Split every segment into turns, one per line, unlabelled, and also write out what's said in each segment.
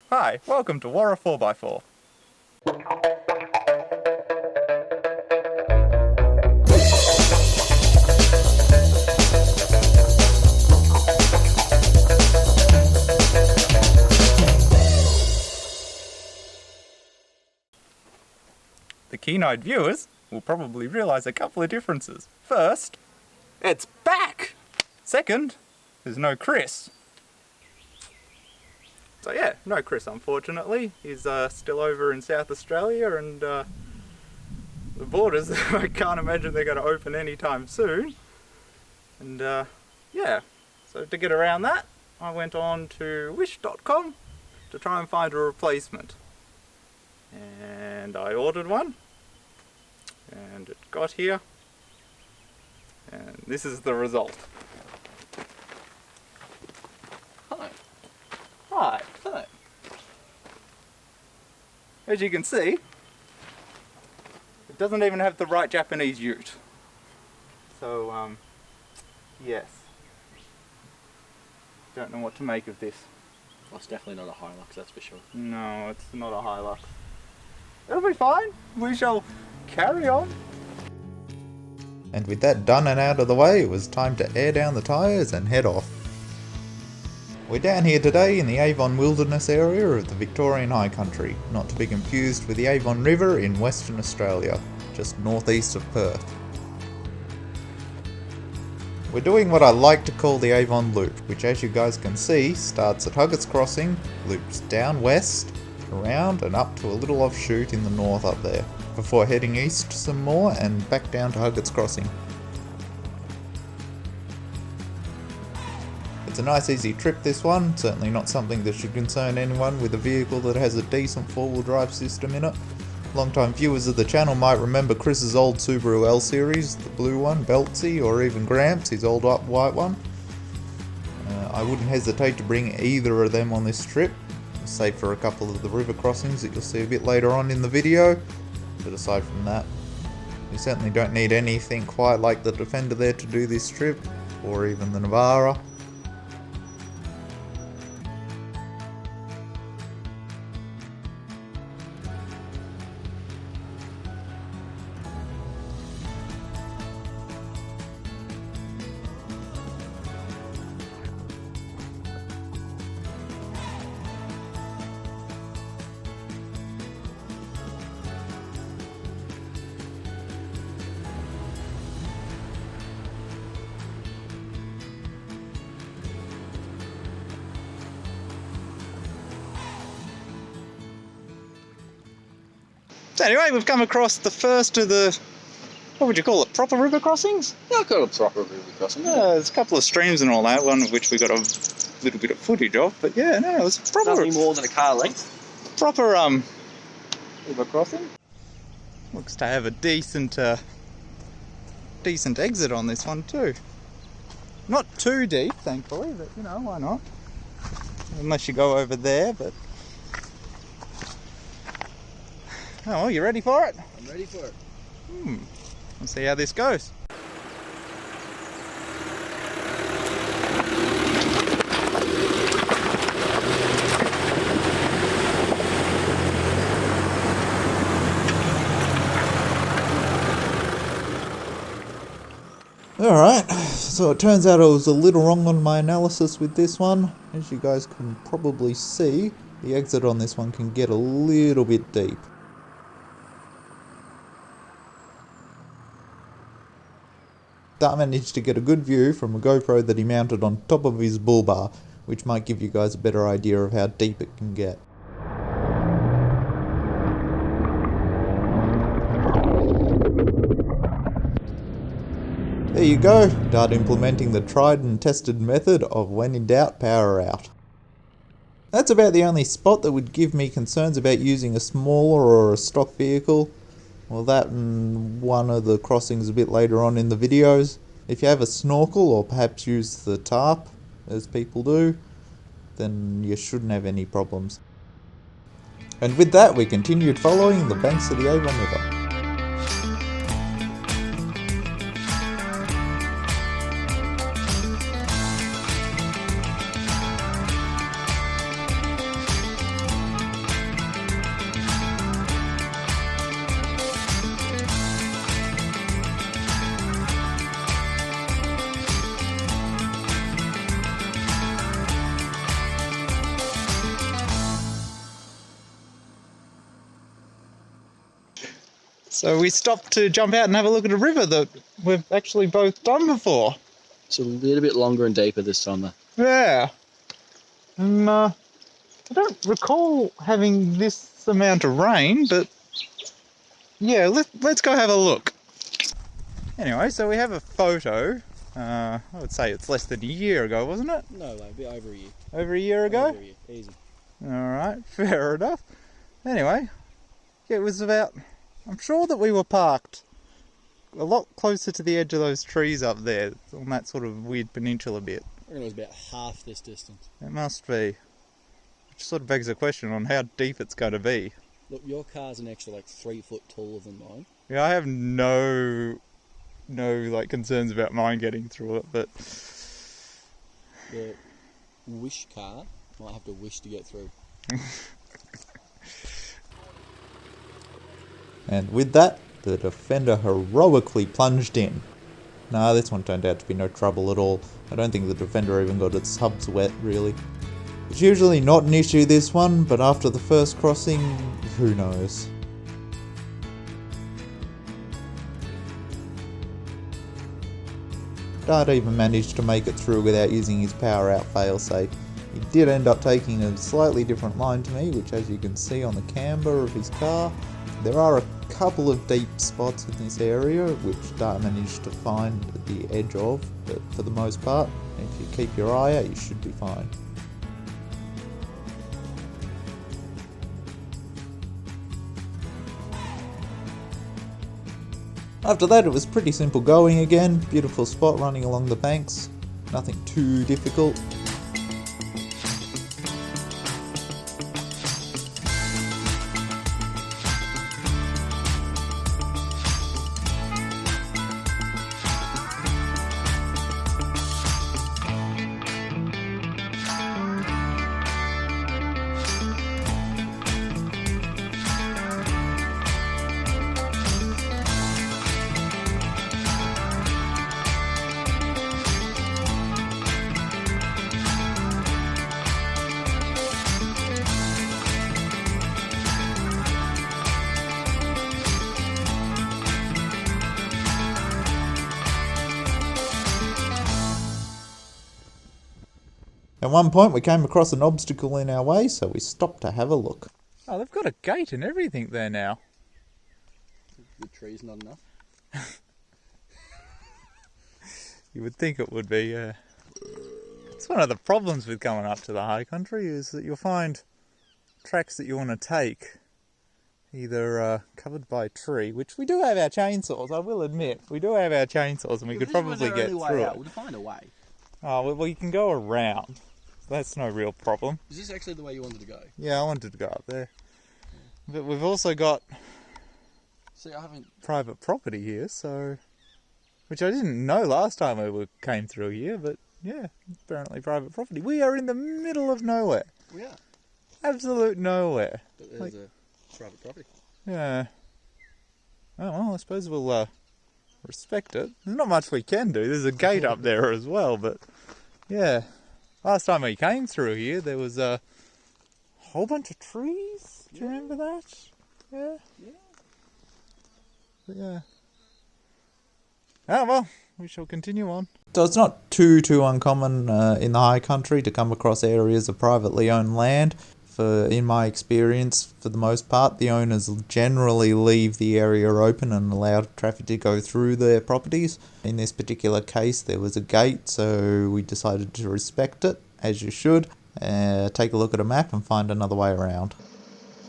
Hi, welcome to Warra 4x4. The keen-eyed viewers will probably realise a couple of differences. First, it's back! Second, there's no Chris. So yeah, no Chris unfortunately. He's still over in South Australia and the borders, I can't imagine they're going to open anytime soon. And yeah, so to get around that, I went on to wish.com to try and find a replacement. And I ordered one, and it got here, and this is the result. Hi. As you can see, it doesn't even have the right Japanese ute. So, yes. Don't know what to make of this.
Well, it's definitely not a Hilux, that's for sure.
No, it's not a Hilux. It'll be fine. We shall carry on.
And with that done and out of the way, it was time to air down the tyres and head off. We're down here today in the Avon Wilderness area of the Victorian High Country, not to be confused with the Avon River in Western Australia, just northeast of Perth. We're doing what I like to call the Avon Loop, which as you guys can see starts at Huggett's Crossing, loops down west, around and up to a little offshoot in the north up there, before heading east some more and back down to Huggett's Crossing. It's a nice easy trip this one, certainly not something that should concern anyone with a vehicle that has a decent four-wheel drive system in it. Long-time viewers of the channel might remember Chris's old Subaru L series, the blue one, Beltsy, or even Gramps, his old white one. I wouldn't hesitate to bring either of them on this trip, save for a couple of the river crossings that you'll see a bit later on in the video, but aside from that, you certainly don't need anything quite like the Defender there to do this trip, or even the Navara.
So anyway, we've come across the first of the, what would you call it, proper river crossings?
Yeah, I've got a proper river crossing.
Yeah, there's a couple of streams and all that, one of which we got a little bit of footage of, but yeah, no, it was proper.
Nothing more than a car length.
Proper river crossing. Looks to have a decent exit on this one too. Not too deep, thankfully, but you know, why not? Unless you go over there, but oh, well, you ready for it?
I'm ready for it.
Let's see how this goes. Alright, so it turns out I was a little wrong on my analysis with this one. As you guys can probably see, the exit on this one can get a little bit deep. Dart managed to get a good view from a GoPro that he mounted on top of his bull bar, which might give you guys a better idea of how deep it can get. There you go, Dart implementing the tried and tested method of when in doubt, power out. That's about the only spot that would give me concerns about using a smaller or a stock vehicle. Well, that and one of the crossings a bit later on in the videos. If you have a snorkel or perhaps use the tarp, as people do, then you shouldn't have any problems. And with that, we continued following the banks of the Avon River.
So we stopped to jump out and have a look at a river that we've actually both done before.
It's a little bit longer and deeper this time though.
Yeah. And I don't recall having this amount of rain, but yeah, let's go have a look. Anyway, so we have a photo. I would say it's less than a year ago, wasn't it?
No way, a bit over a year.
Over a year ago?
Over a year, easy.
Alright, fair enough. Anyway, it was about... I'm sure that we were parked a lot closer to the edge of those trees up there, on that sort of weird peninsula bit.
I reckon it was about half this distance.
It must be. Which sort of begs the question on how deep it's going to be.
Look, your car's an extra like 3 foot taller than mine.
Yeah, I have no like concerns about mine getting through it, but
The wish car might have to wish to get through.
And with that, the Defender heroically plunged in. Nah, this one turned out to be no trouble at all. I don't think the Defender even got its hubs wet, really. It's usually not an issue, this one, but after the first crossing, who knows. Dart even managed to make it through without using his power out failsafe. He did end up taking a slightly different line to me, which as you can see on the camber of his car, there are a couple of deep spots in this area which Dart managed to find at the edge of, but for the most part, if you keep your eye out, you should be fine. After that, it was pretty simple going again. Beautiful spot running along the banks. Nothing too difficult. At one point we came across an obstacle in our way, so we stopped to have a look.
oh, they've got a gate and everything there now.
The tree's not enough.
You would think it would be, yeah. It's one of the problems with going up to the high country is that you'll find tracks that you want to take either covered by tree, which we do have our chainsaws, I will admit. We do have our chainsaws and we could probably get through it.
We'll find a way.
Oh, well, you can go around. That's no real problem.
Is this actually the way you wanted to go?
Yeah, I wanted to go up there. But we've also got
See, I haven't...
private property here, so... Which I didn't know last time came through here, but yeah, apparently private property. We are in the middle of nowhere.
We are.
Absolute nowhere.
But there's a private property.
Yeah. Oh, well, I suppose we'll respect it. There's not much we can do. There's a gate up there as well, but yeah. Last time we came through here, there was a whole bunch of trees. Do you remember that? Yeah.
Yeah.
But yeah. Oh, well, we shall continue on.
So it's not too uncommon in the high country to come across areas of privately owned land. In my experience, for the most part, the owners generally leave the area open and allow traffic to go through their properties. In this particular case, there was a gate, so we decided to respect it, as you should. Take a look at a map and find another way around.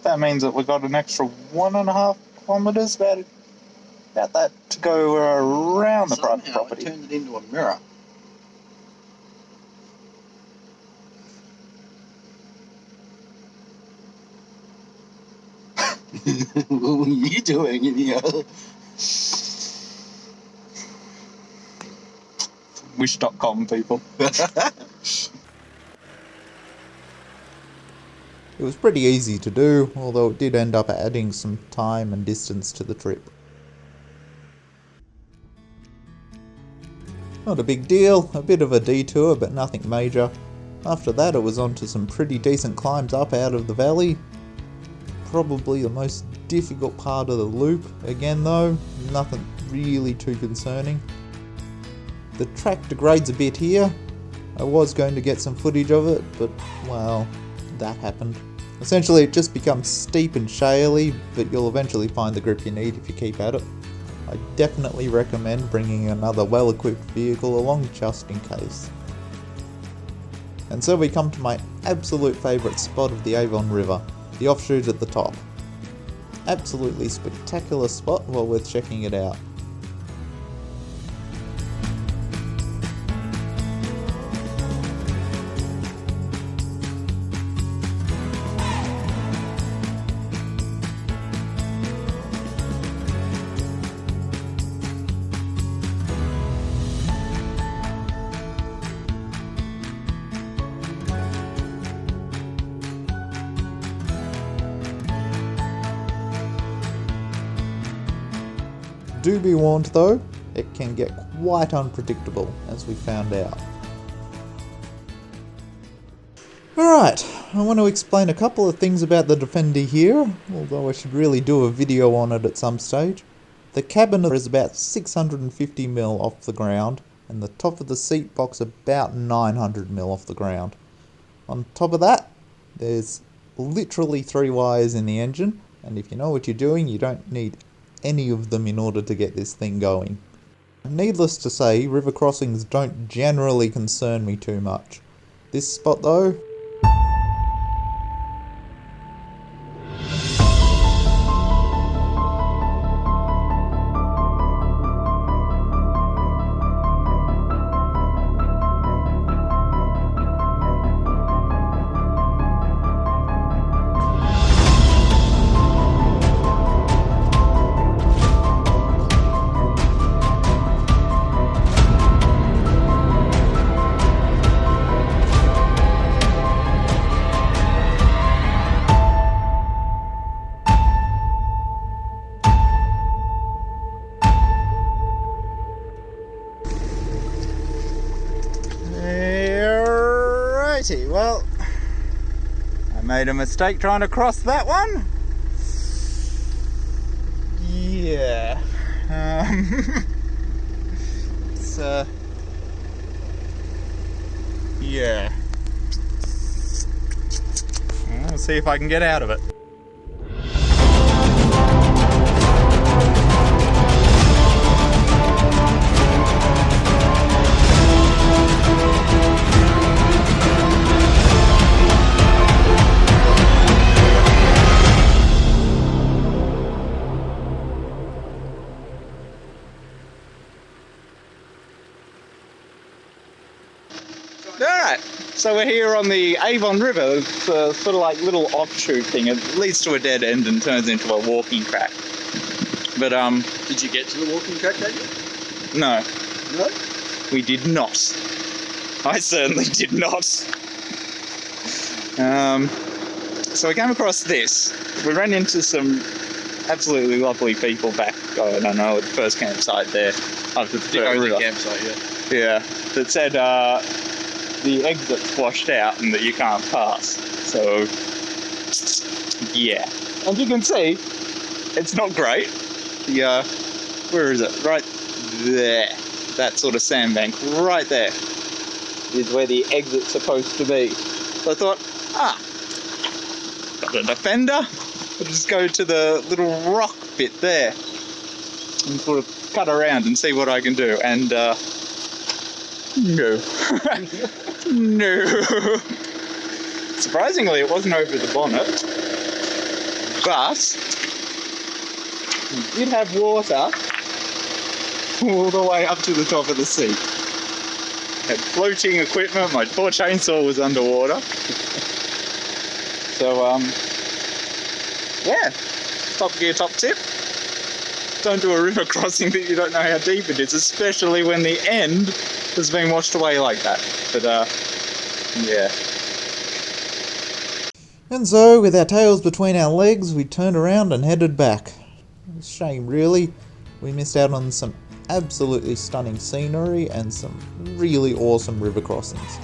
That means that we've got an extra 1.5 kilometres, about that, to go around the private property.
I turned it into a mirror. What were you doing in here?
Wish.com people.
It was pretty easy to do, although it did end up adding some time and distance to the trip. Not a big deal, a bit of a detour, but nothing major. After that it was on to some pretty decent climbs up out of the valley. Probably the most difficult part of the loop. Again though, nothing really too concerning. The track degrades a bit here. I was going to get some footage of it, but well, that happened. Essentially it just becomes steep and shaly, but you'll eventually find the grip you need if you keep at it. I definitely recommend bringing another well-equipped vehicle along just in case. And so we come to my absolute favourite spot of the Avon River, the offshoot at the top. Absolutely spectacular spot, well worth checking it out. Do be warned though, it can get quite unpredictable, as we found out. Alright, I want to explain a couple of things about the Defender here, although I should really do a video on it at some stage. The cabin is about 650mm off the ground, and the top of the seat box about 900mm off the ground. On top of that, there's literally 3 wires in the engine, and if you know what you're doing, you don't need any of them in order to get this thing going. Needless to say, river crossings don't generally concern me too much. This spot though, well, I made a mistake trying to cross that one. Yeah. Yeah. I'll see if I can get out of it. Alright, so we're here on the Avon River. It's a sort of like little offshoot thing. It leads to a dead end and turns into a walking track. But
Did you get to the walking track, Daniel?
no,
No?
we did not. I certainly did not. So we came across this. We ran into some absolutely lovely people back, I don't know, at the first campsite there. After the
Only
river.
campsite, yeah.
Yeah, that said the exit's washed out and that you can't pass. So, yeah. And you can see, it's not great. The, where is it? Right there. That sort of sandbank right there is where the exit's supposed to be. So I thought, got a Defender. I'll just go to the little rock bit there and sort of cut around and see what I can do. And, no. No. Surprisingly, it wasn't over the bonnet, but it did have water all the way up to the top of the seat. Had floating equipment, my poor chainsaw was underwater. So, yeah, top gear, top tip. Don't do a river crossing that you don't know how deep it is, especially when the end has been washed away like that. But, yeah. And so, with our tails between our legs, we turned around and headed back. It's a shame, really. We missed out on some absolutely stunning scenery and some really awesome river crossings.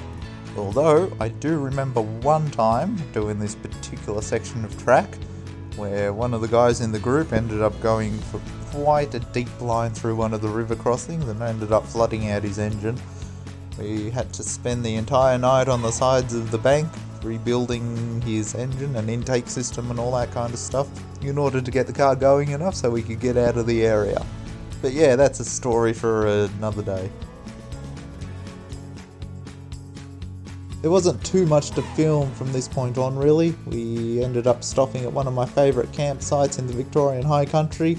Although, I do remember one time doing this particular section of track,
where one of the guys in the group ended up going for quite a deep line through one of the river crossings and ended up flooding out his engine. We had to spend the entire night on the sides of the bank rebuilding his engine and intake system and all that kind of stuff in order to get the car going enough so we could get out of the area. But yeah, that's a story for another day. There wasn't too much to film from this point on really. We ended up stopping at one of my favourite campsites in the Victorian High Country.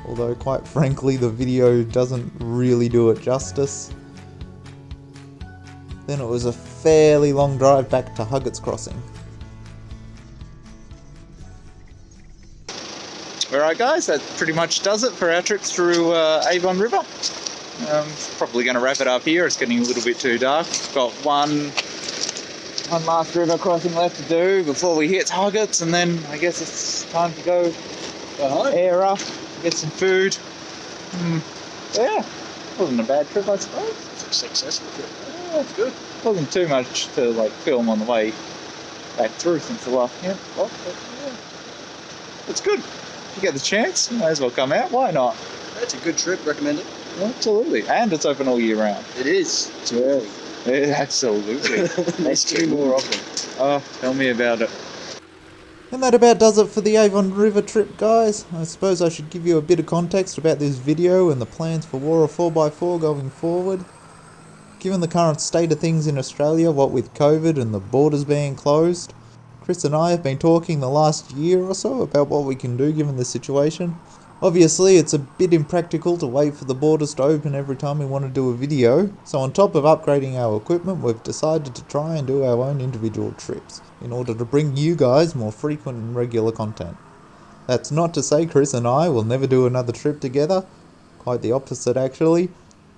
Although quite frankly the video doesn't really do it justice. Then it was a fairly long drive back to Huggett's Crossing. Alright guys, that pretty much does it for our trips through Avon River. Probably going to wrap it up here, it's getting a little bit too dark. Got one last river crossing left to do before we hit Huggett's, and then I guess it's time to go air up, get some food. Yeah, wasn't a bad trip I suppose.
It's a successful trip.
Yeah, it's good. Wasn't too much to like film on the way back through since the last camp spot, but yeah. It's good. If you get the chance, you may as well come out. Why not?
That's a good trip, recommend it.
Absolutely. And it's open all year round.
It is.
Yeah, absolutely.
Let's do more often.
Oh, tell me about it. And that about does it for the Avon River trip, guys. I suppose I should give you a bit of context about this video and the plans for War of 4x4 going forward. Given the current state of things in Australia, what with COVID and the borders being closed, Chris and I have been talking the last year or so about what we can do given the situation. Obviously, it's a bit impractical to wait for the borders to open every time we want to do a video, so on top of upgrading our equipment, we've decided to try and do our own individual trips, in order to bring you guys more frequent and regular content. That's not to say Chris and I will never do another trip together, quite the opposite actually.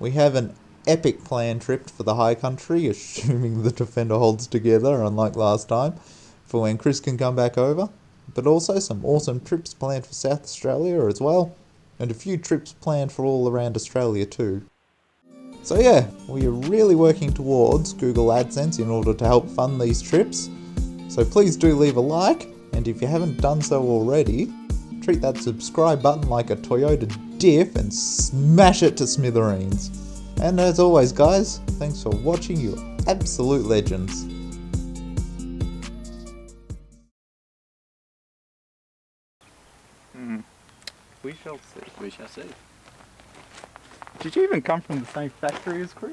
We have an epic planned trip for the high country, assuming the Defender holds together unlike last time, for when Chris can come back over. But also some awesome trips planned for South Australia as well, and a few trips planned for all around Australia too. So yeah, we are really working towards Google AdSense in order to help fund these trips, so please do leave a like, and if you haven't done so already, treat that subscribe button like a Toyota diff and smash it to smithereens. And as always guys, thanks for watching, you absolute legends. We shall see.
We shall see.
Did you even come from the same factory as Chris?